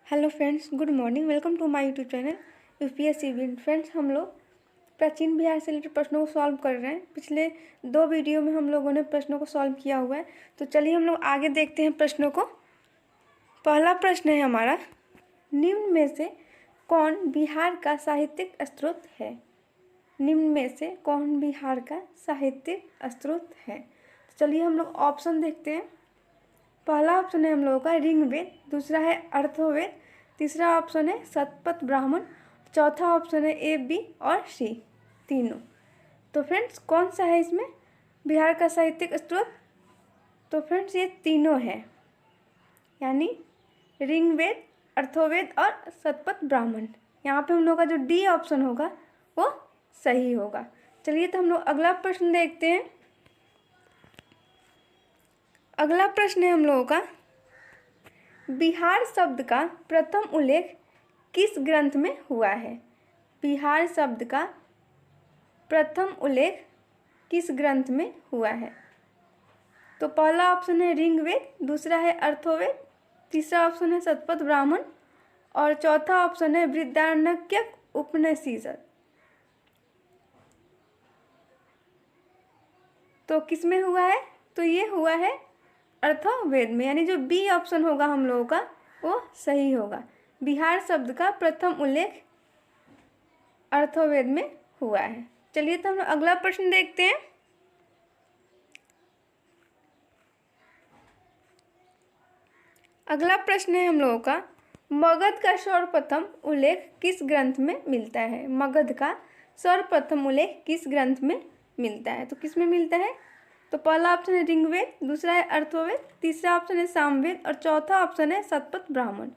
Hello friends, good morning. Welcome to my YouTube channel UPSC win. Friends, हम लोग प्राचीन बिहार से रिलेटेड प्रश्नों को सॉल्व कर रहे हैं। पिछले 2 वीडियो में हम लोगों ने प्रश्नों को सॉल्व किया हुआ है। तो चलिए हम लोग आगे देखते हैं प्रश्नों को। पहला प्रश्न है हमारा, निम्न में से कौन बिहार का साहित्यिक स्रोत है? निम्न में से कौन बिहार का साहित्यिक स्रोत है? तो चलिए हम लोग ऑप्शन देखते हैं। पहला ऑप्शन है हम लोगों का ऋग्वेद, दूसरा है अर्थवेद, तीसरा ऑप्शन है शतपथ ब्राह्मण, चौथा ऑप्शन है ए, बी और सी तीनों। तो फ्रेंड्स, कौन सा है इसमें बिहार का साहित्यिक स्रोत? तो फ्रेंड्स, ये तीनों है, यानी ऋग्वेद, अर्थवेद और शतपथ ब्राह्मण। यहाँ पे हम लोग का जो डी ऑप्शन होगा वो सही होगा। चलिए तो हम लोग अगला प्रश्न देखते हैं। अगला प्रश्न है हम लोगों का, बिहार शब्द का प्रथम उल्लेख किस ग्रंथ में हुआ है? बिहार शब्द का प्रथम उल्लेख किस ग्रंथ में हुआ है? तो पहला ऑप्शन है ऋग्वेद, दूसरा है अर्थवेद, तीसरा ऑप्शन है शतपथ ब्राह्मण और चौथा ऑप्शन है बृहदारण्यक उपनिषद। तो किस में हुआ है? तो ये हुआ है अर्थवेद में, यानी जो बी ऑप्शन होगा हम लोगों का वो सही होगा। बिहार शब्द का प्रथम उल्लेख अर्थवेद में हुआ है। चलिए तो हम लोग अगला प्रश्न देखते हैं। अगला प्रश्न है हम लोगों का, मगध का सर्वप्रथम उल्लेख किस ग्रंथ में मिलता है? मगध का सर्वप्रथम उल्लेख किस ग्रंथ में मिलता है? तो किस में मिलता है? तो पहला ऑप्शन है ऋग्वेद, दूसरा है अर्थवेद, तीसरा ऑप्शन है सामवेद और चौथा ऑप्शन है शतपथ ब्राह्मण।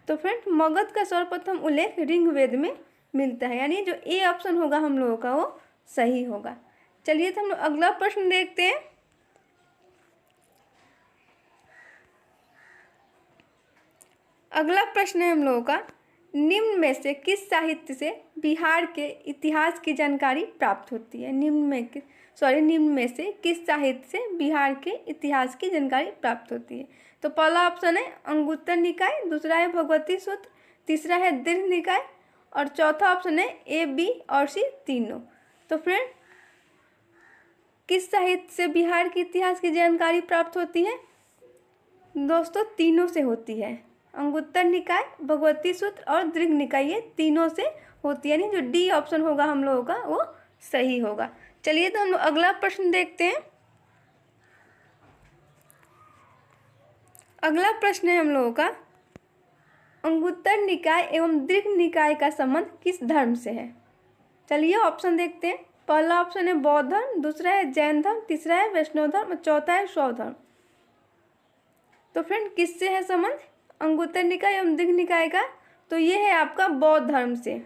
तो फ्रेंड, मगध का सर्वप्रथम उल्लेख ऋग्वेद में मिलता है, यानी जो ए ऑप्शन होगा हम लोगों का वो सही होगा। चलिए तो हम लोग अगला प्रश्न देखते हैं। अगला प्रश्न है हम लोगों का, निम्न में से किस साहित्य से बिहार के इतिहास की जानकारी प्राप्त होती है? निम्न में से किस साहित्य से बिहार के इतिहास की जानकारी प्राप्त होती है? तो पहला ऑप्शन है अंगुत्तर निकाय, दूसरा है भगवती सूत्र, तीसरा है दीर्घ निकाय और चौथा ऑप्शन है ए, बी और सी तीनों। तो फ्रेंड, किस साहित्य से बिहार के इतिहास की जानकारी प्राप्त होती है? दोस्तों, तीनों से होती है। अंगुत्तर निकाय, भगवती सूत्र और दीर्घ निकाय, ये तीनों से होती है, यानी जो डी ऑप्शन होगा हम लोगों का वो सही होगा। चलिए तो हम लोग अगला प्रश्न देखते हैं। अगला प्रश्न है हम लोगों का, अंगुत्तर निकाय एवं दीर्घ निकाय का संबंध किस धर्म से है? चलिए ऑप्शन देखते हैं। पहला ऑप्शन है बौद्ध धर्म, दूसरा है जैन धर्म, तीसरा है वैष्णव धर्म और चौथा है शैव धर्म। तो फ्रेंड, किससे है संबंध अंगुत्तर निकाय एवं दीर्घ निकाय का? तो ये है आपका बौद्ध धर्म से,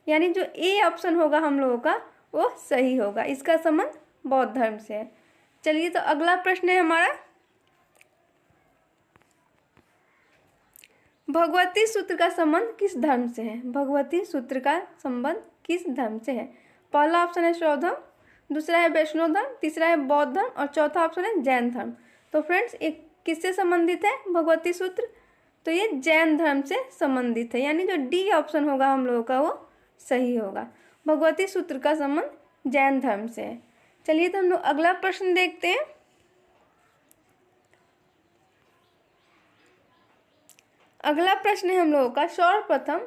यानी जो ए ऑप्शन होगा हम लोगों का वो सही होगा। इसका संबंध बौद्ध धर्म से है। चलिए तो अगला प्रश्न है हमारा, भगवती सूत्र का संबंध किस धर्म से है? भगवती सूत्र का संबंध किस धर्म से है? पहला ऑप्शन है शैव धर्म, दूसरा है वैष्णव धर्म, तीसरा है बौद्ध धर्म और चौथा ऑप्शन है जैन धर्म। तो फ्रेंड्स, एक किससे संबंधित है भगवती सूत्र? तो ये जैन धर्म से संबंधित है, यानी जो डी ऑप्शन होगा हम लोगों का वो सही होगा। भगवती सूत्र का संबंध जैन धर्म से है। चलिए तो हम लोग अगला प्रश्न देखते हैं। अगला प्रश्न है हम लोगों का, सर्वप्रथम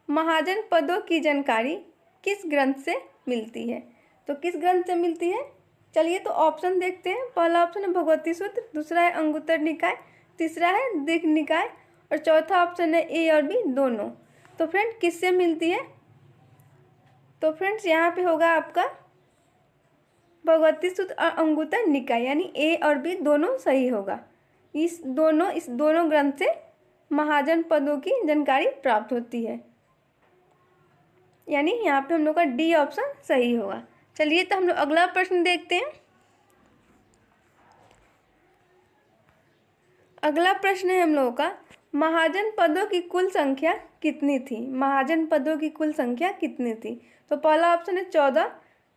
महाजन पदों की जानकारी किस ग्रंथ से मिलती है? तो किस ग्रंथ से मिलती है? चलिए तो ऑप्शन देखते हैं। पहला ऑप्शन है भगवती सूत्र, दूसरा है अंगुत्तर निकाय, तीसरा है दीर्घ निकाय और चौथा ऑप्शन है ए और बी दोनों। तो फ्रेंड, किससे मिलती है? तो फ्रेंड्स, यहाँ पे होगा आपका भगवती सूत्र और अंगुत्तर निकाय, यानी ए और बी दोनों सही होगा। इस दोनों ग्रंथ से महाजन पदों की जानकारी प्राप्त होती है, यानी यहाँ पे हम लोग का डी ऑप्शन सही होगा। चलिए तो हम लोग अगला प्रश्न देखते हैं। अगला प्रश्न है हम लोगों का, महाजन पदों की कुल संख्या कितनी थी? महाजन पदों की कुल संख्या कितनी थी? तो पहला ऑप्शन है 14,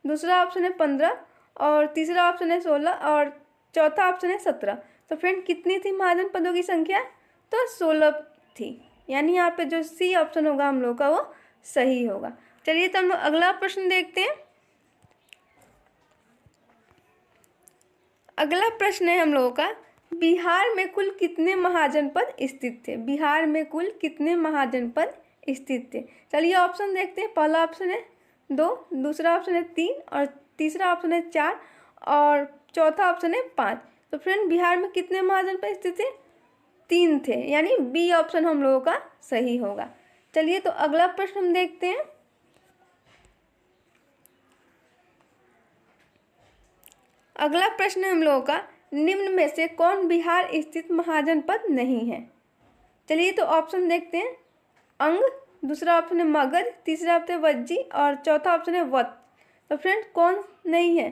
दूसरा ऑप्शन है 15 और तीसरा ऑप्शन है 16 और चौथा ऑप्शन है 17। तो फ्रेंड, कितनी थी महाजन पदों की संख्या? तो 16 थी। यानी यहाँ पे जो सी ऑप्शन होगा हम लोग का वो सही होगा। चलिए तो हम लोग अगला प्रश्न देखते हैं। अगला प्रश्न है हम लोगों का, बिहार में कुल कितने महाजनपद स्थित थे? बिहार में कुल कितने महाजनपद स्थित थे? चलिए ऑप्शन देखते हैं। पहला ऑप्शन है 2, दूसरा ऑप्शन है 3 और तीसरा ऑप्शन है 4 और चौथा ऑप्शन है 5। तो फ्रेंड बिहार में कितने महाजनपद स्थित थे? 3 थे, यानी बी ऑप्शन हम लोगों का सही होगा। चलिए तो अगला प्रश्न हम देखते हैं। अगला प्रश्न है हम लोगों का, निम्न में से कौन बिहार स्थित महाजनपद नहीं है? चलिए तो ऑप्शन देखते हैं। अंग, दूसरा ऑप्शन है मगध, तीसरा ऑप्शन है वज्जी और चौथा ऑप्शन है वत्स। तो फ्रेंड कौन नहीं है?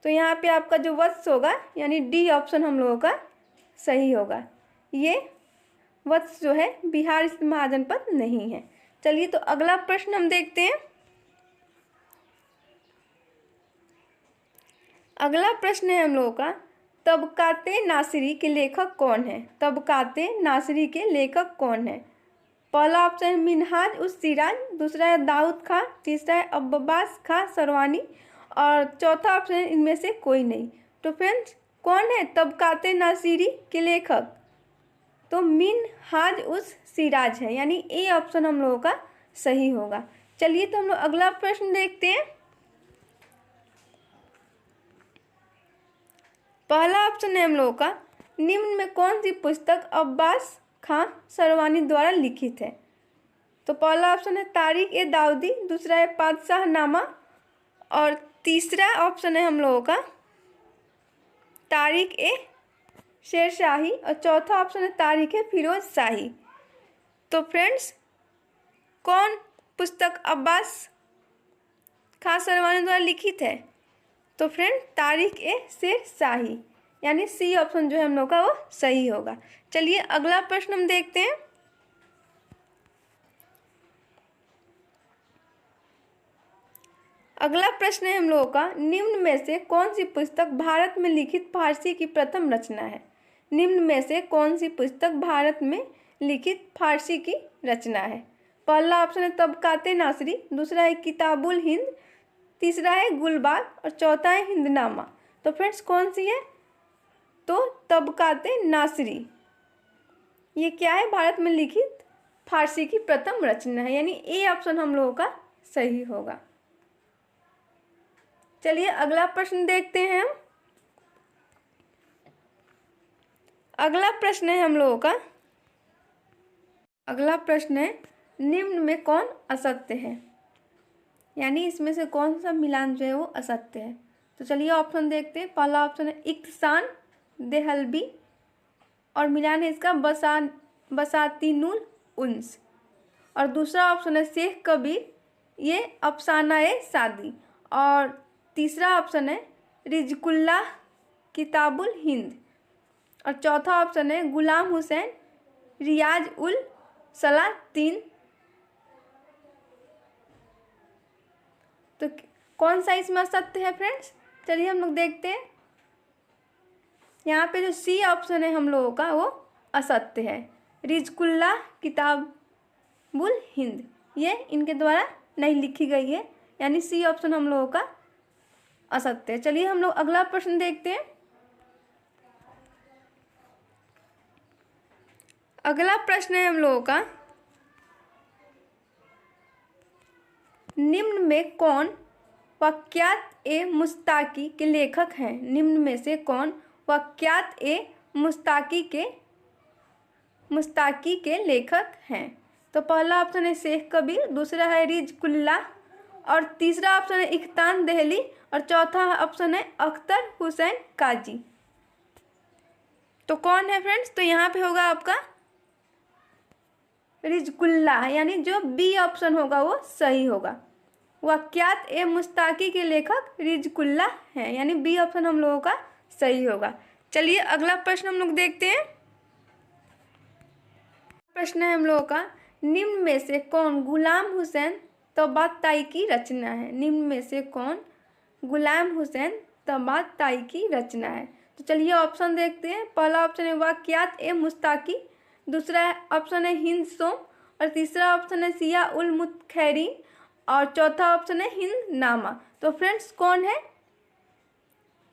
तो यहाँ पे आपका जो वत्स होगा यानी डी ऑप्शन हम लोगों का सही होगा। ये वत्स जो है बिहार स्थित महाजनपद नहीं है। चलिए तो अगला प्रश्न हम देखते हैं। अगला प्रश्न है हम लोगों का, तबकाते नासिरी के लेखक कौन है? तबकाते नासिरी के लेखक कौन है? पहला ऑप्शन है मिनहाज उस सिराज, दूसरा है दाऊद खां, तीसरा है अब्बास खां सरवानी और चौथा ऑप्शन है इनमें से कोई नहीं। तो फ्रेंड्स कौन है तबकाते नासिरी के लेखक? तो मिनहाज उस सिराज है, यानी ए ऑप्शन हम लोगों का सही होगा। चलिए तो हम लोग अगला प्रश्न देखते हैं। पहला ऑप्शन है हम लोगों का, निम्न में कौन सी पुस्तक अब्बास खां सरवानी द्वारा लिखित है? तो पहला ऑप्शन है तारीख ए दाऊदी, दूसरा है पातशाह नामा और तीसरा ऑप्शन है हम लोगों का तारीख ए शेरशाही और चौथा ऑप्शन है तारीख ए फिरोज शाही। तो फ्रेंड्स कौन पुस्तक अब्बास खां सरवानी द्वारा लिखित है? तो फ्रेंड तारीख ए शेरशाही, यानी सी ऑप्शन जो है हम लोग का वो सही होगा। चलिए अगला प्रश्न हम देखते हैं। अगला प्रश्न है हम लोगों का, निम्न में से कौन सी पुस्तक भारत में लिखित फारसी की प्रथम रचना है? निम्न में से कौन सी पुस्तक भारत में लिखित फारसी की रचना है? पहला ऑप्शन है तबकाते नासिरी, दूसरा है किताबुल हिंद, तीसरा है गुलबाग और चौथा है हिंदनामा। तो फ्रेंड्स कौन सी है? तो तबकाते नासिरी ये क्या है? भारत में लिखित फारसी की प्रथम रचना है, यानी ए ऑप्शन हम लोगों का सही होगा। चलिए अगला प्रश्न देखते हैं हम। अगला प्रश्न है हम लोगों का, अगला प्रश्न है निम्न में कौन असत्य है? यानी इसमें से कौन सा मिलान जो है वो असत्य है? तो चलिए ऑप्शन देखते हैं। पहला ऑप्शन है इक्तसान देहलवी और मिलान है इसका बसातीनुल उन्स और दूसरा ऑप्शन है शेख कबीर, ये अफसाना ए शादी और तीसरा ऑप्शन है रिजकुल्लाह किताबुल हिंद और चौथा ऑप्शन है गुलाम हुसैन रियाज उल सलातीन। तो कौन सा इसमें असत्य है फ्रेंड्स? चलिए हम लोग देखते हैं। यहाँ पे जो सी ऑप्शन है हम लोगों का वो असत्य है, रिजकुल्लाह किताबुल हिंद ये इनके द्वारा नहीं लिखी गई है, यानी सी ऑप्शन हम लोगों का असत्य है। चलिए हम लोग अगला प्रश्न देखते हैं। अगला प्रश्न है हम लोगों का, निम्न में कौन वाक्यात ए मुस्ताकी के लेखक हैं? निम्न में से कौन वाक्यात ए मुस्ताकी के लेखक हैं? तो पहला ऑप्शन है शेख कबीर, दूसरा है रिजकुल्लाह और तीसरा ऑप्शन है इख्तान दहली और चौथा ऑप्शन है अख्तर हुसैन काजी। तो कौन है फ्रेंड्स? तो यहाँ पे होगा आपका रिजकुल्लाह, यानी जो बी ऑप्शन होगा वो सही होगा। वाक्यात ए मुस्ताकी के लेखक रिजकुल्लाह हैं, यानी बी ऑप्शन हम लोगों का सही होगा। चलिए अगला प्रश्न हम लोग देखते हैं। प्रश्न है हम लोगों का, निम्न में से कौन गुलाम हुसैन तबाताई की रचना है? निम्न में से कौन गुलाम हुसैन तबाताई की रचना है? तो चलिए ऑप्शन देखते हैं। पहला ऑप्शन है वाक्यात ए मुस्ताकी, दूसरा ऑप्शन है हिंद सोम, और तीसरा ऑप्शन है सिया उल मुतखैरीन, और चौथा ऑप्शन है हिंद नामा। तो फ्रेंड्स कौन है?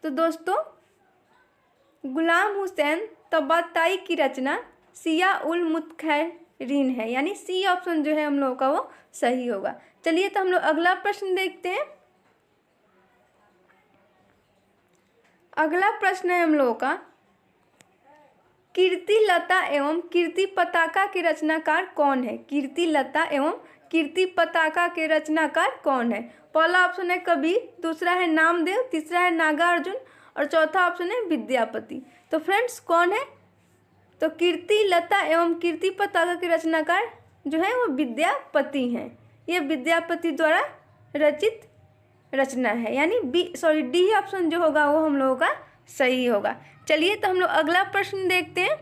तो दोस्तों गुलाम हुसैन तबाताई की रचना सिया उल मुतखैरीन है, यानी सी ऑप्शन जो है हम लोगों का वो सही होगा। चलिए तो हम लोग अगला प्रश्न देखते हैं। अगला प्रश्न है हम लोगों का, कीर्ति लता एवं कीर्ति पताका के रचनाकार कौन है? कीर्ति लता एवं कीर्ति पताका के रचनाकार कौन है? पहला ऑप्शन है कबीर, दूसरा है नामदेव, तीसरा है नागार्जुन, और चौथा ऑप्शन है विद्यापति। तो फ्रेंड्स कौन है? तो कीर्ति लता एवं कीर्ति पताका के रचनाकार जो है वो विद्यापति हैं। ये विद्यापति द्वारा रचित रचना है, यानी डी ऑप्शन जो होगा वो हम लोगों का सही होगा। चलिए तो हम लोग अगला प्रश्न देखते हैं।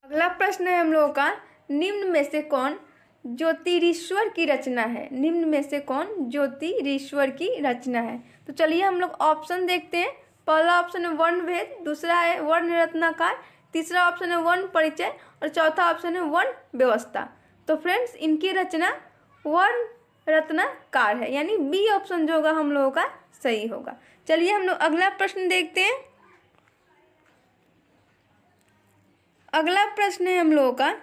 अगला प्रश्न है हम लोगों का, निम्न में से कौन ज्योतिरीश्वर की रचना है? निम्न में से कौन ज्योतिरीश्वर की रचना है? तो चलिए हम लोग ऑप्शन देखते हैं। पहला ऑप्शन है वर्ण भेद, दूसरा है वर्ण रत्नाकार, तीसरा ऑप्शन है वर्ण परिचय, और चौथा ऑप्शन है वर्ण व्यवस्था। तो फ्रेंड्स इनकी रचना वर्ण रत्नाकार है, यानी बी ऑप्शन जो होगा हम लोगों का सही होगा। चलिए हम लोग अगला प्रश्न देखते हैं। अगला प्रश्न है हम लोगों का,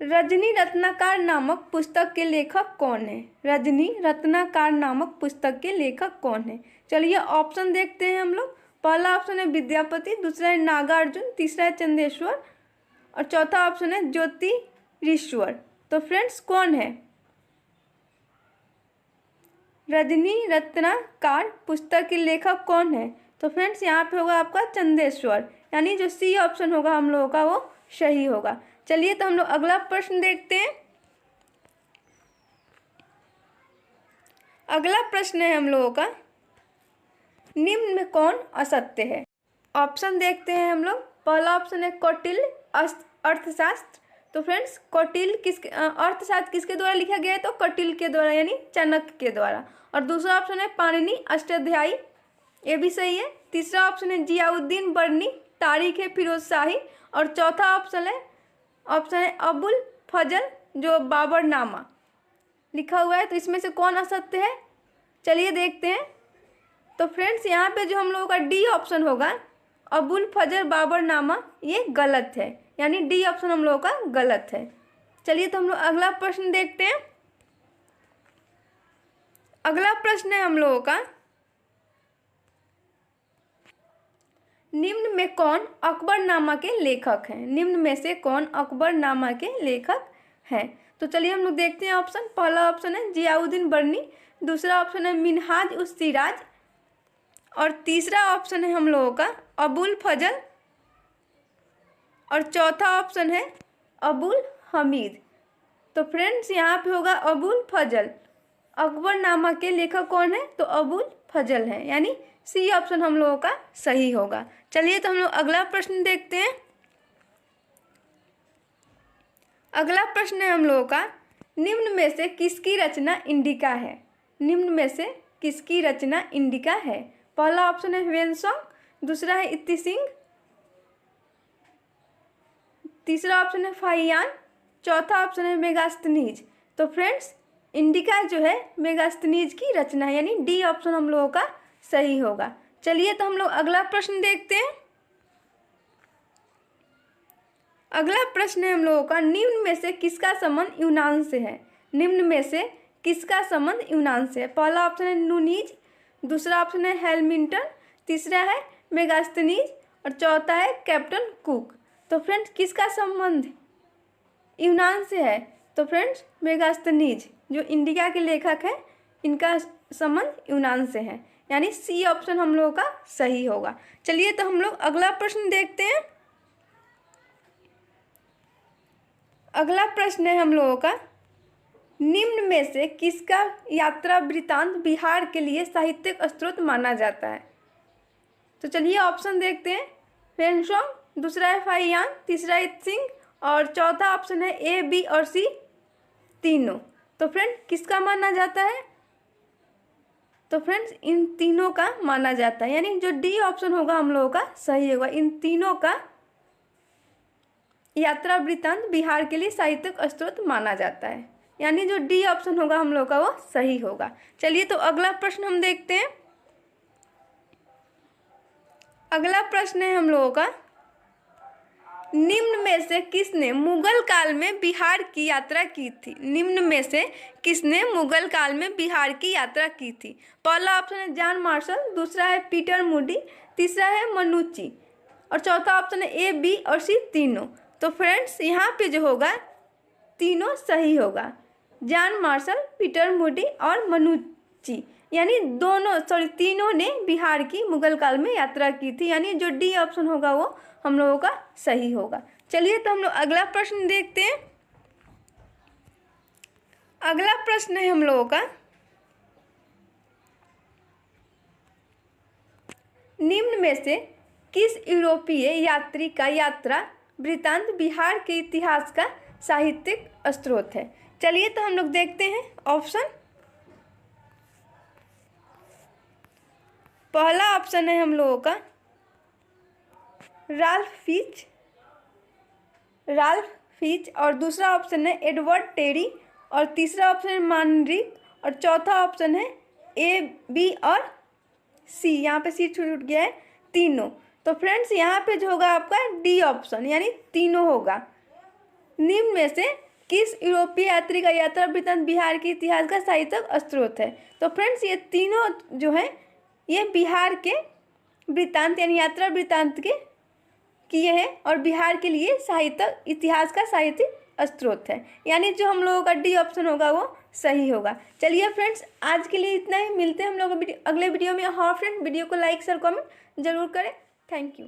रजनी रत्नाकर नामक पुस्तक के लेखक कौन है? रजनी रत्नाकर नामक पुस्तक के लेखक कौन है? चलिए ऑप्शन देखते हैं हम लोग। पहला ऑप्शन है विद्यापति, दूसरा है नागार्जुन, तीसरा है चंदेश्वर, और चौथा ऑप्शन है ज्योतिरीश्वर। तो फ्रेंड्स कौन है? रजनी रत्नाकर पुस्तक के लेखक कौन है? तो फ्रेंड्स यहाँ पे होगा आपका चंदेश्वर, यानी जो सी ऑप्शन होगा हम लोगों का वो सही होगा। चलिए तो हम लोग अगला प्रश्न देखते हैं। अगला प्रश्न है हम लोगों का, निम्न में कौन असत्य है? ऑप्शन देखते हैं हम लोग। पहला ऑप्शन है कौटिल्य अर्थशास्त्र। तो फ्रेंड्स कौटिल्य किसके अर्थशास्त्र किसके द्वारा लिखा गया है? तो कौटिल्य के द्वारा, यानी चाणक्य के द्वारा। और दूसरा ऑप्शन है पाणिनि अष्टाध्यायी, ये भी सही है। तीसरा ऑप्शन है जियाउद्दीन बर्नी, तारीख है फिरोज शाही, और चौथा ऑप्शन है अबुल फजल जो बाबरनामा लिखा हुआ है। तो इसमें से कौन असत्य है? चलिए देखते हैं। तो फ्रेंड्स यहाँ पे जो हम लोगों का डी ऑप्शन होगा अबुल फजल बाबरनामा, ये गलत है, यानी डी ऑप्शन हम लोगों का गलत है। चलिए तो हम लोग अगला प्रश्न देखते हैं। अगला प्रश्न है हम लोगों का, निम्न में कौन अकबरनामा के लेखक हैं? निम्न में से कौन अकबरनामा के लेखक हैं? तो चलिए हम लोग देखते हैं ऑप्शन। पहला ऑप्शन है जियाउद्दीन बर्नी, दूसरा ऑप्शन है मिनहाज उस सिराज, और तीसरा ऑप्शन है हम लोगों का अबुल फजल, और चौथा ऑप्शन है अबुल हमीद। तो फ्रेंड्स यहाँ पे होगा अबुल फजल। अकबरनामा के लेखक कौन है? तो अबुल फजल है, यानी सी ऑप्शन हम लोगों का सही होगा। चलिए तो हम लोग अगला प्रश्न देखते हैं। अगला प्रश्न है हम लोगों का, निम्न में से किसकी रचना इंडिका है? निम्न में से किसकी रचना इंडिका है? पहला ऑप्शन है ह्वेनसांग, दूसरा है इत्ती सिंह, तीसरा ऑप्शन है फाहियान, चौथा ऑप्शन है मेगास्थनीज। तो फ्रेंड्स इंडिका जो है मेगास्थनीज की रचना है, यानी डी ऑप्शन हम लोगों का सही होगा। चलिए तो हम लोग अगला प्रश्न देखते हैं। अगला प्रश्न है हम लोगों का, निम्न में से किसका संबंध यूनान से है? निम्न में से किसका संबंध यूनान से है? पहला ऑप्शन है नूनीज, दूसरा ऑप्शन है हेलमिंटन, तीसरा है मेगास्थनीज, और चौथा है कैप्टन कुक। तो फ्रेंड्स किसका संबंध यूनान से है? तो फ्रेंड्स मेगास्थनीज जो इंडिका के लेखक हैं, इनका संबंध यूनान से है, यानी सी ऑप्शन हम लोगों का सही होगा। चलिए तो हम लोग अगला प्रश्न देखते हैं। अगला प्रश्न है हम लोगों का, निम्न में से किसका यात्रा वृत्तांत बिहार के लिए साहित्यिक स्रोत माना जाता है? तो चलिए ऑप्शन देखते हैं। ह्वेनसांग, दूसरा है फाहियान, तीसरा है सिंह, और चौथा ऑप्शन है ए, बी और सी तीनों। तो फ्रेंड किसका माना जाता है? तो तो फ्रेंड्स इन तीनों का माना जाता है, यानी जो डी ऑप्शन होगा हम लोगों का सही होगा। इन तीनों का यात्रा वृत्तांत बिहार के लिए साहित्यिक स्रोत माना जाता है, यानी जो डी ऑप्शन होगा हम लोगों का वो सही होगा। चलिए तो अगला प्रश्न हम देखते हैं। अगला प्रश्न है हम लोगों का, निम्न में से किसने मुगल काल में बिहार की यात्रा की थी? निम्न में से किसने मुगल काल में बिहार की यात्रा की थी? पहला ऑप्शन है जॉन मार्शल, दूसरा है पीटर मूडी, तीसरा है मनुची और चौथा ऑप्शन है ए, बी और सी तीनों। तो फ्रेंड्स यहाँ पे जो होगा तीनों सही होगा, जॉन मार्शल, पीटर मूडी और मनुची, यानी तीनों ने बिहार की मुगल काल में यात्रा की थी, यानी जो डी ऑप्शन होगा वो हम लोगों का सही होगा। चलिए तो हम लोग अगला प्रश्न देखते हैं। अगला प्रश्न है हम लोगों का, निम्न में से किस यूरोपीय यात्री का यात्रा वृत्तांत बिहार के इतिहास का साहित्यिक स्रोत है? चलिए तो हम लोग देखते हैं ऑप्शन। पहला ऑप्शन है हम लोगों का राल्फ फिच और दूसरा ऑप्शन है एडवर्ड टेरी और तीसरा ऑप्शन है मानरिक और चौथा ऑप्शन है ए, बी और सी, यहाँ पे सी छूट गया है, तीनों। तो फ्रेंड्स यहाँ पे जो होगा आपका डी ऑप्शन, यानी तीनों होगा। निम्न में से किस यूरोपीय यात्री का यात्रा वृत्तांत बिहार के इतिहास का साहित्यिक स्रोत है? तो फ्रेंड्स ये तीनों जो है ये बिहार के वृत्तांत यानी यात्रा वृत्तांत के किए हैं और बिहार के लिए साहित्यिक इतिहास का साहित्यिक स्रोत है, यानी जो हम लोगों का डी ऑप्शन होगा वो सही होगा। चलिए फ्रेंड्स आज के लिए इतना ही, मिलते हैं हम लोग अगले वीडियो में। हाँ फ्रेंड, वीडियो को लाइक शेयर कमेंट जरूर करें। Thank you.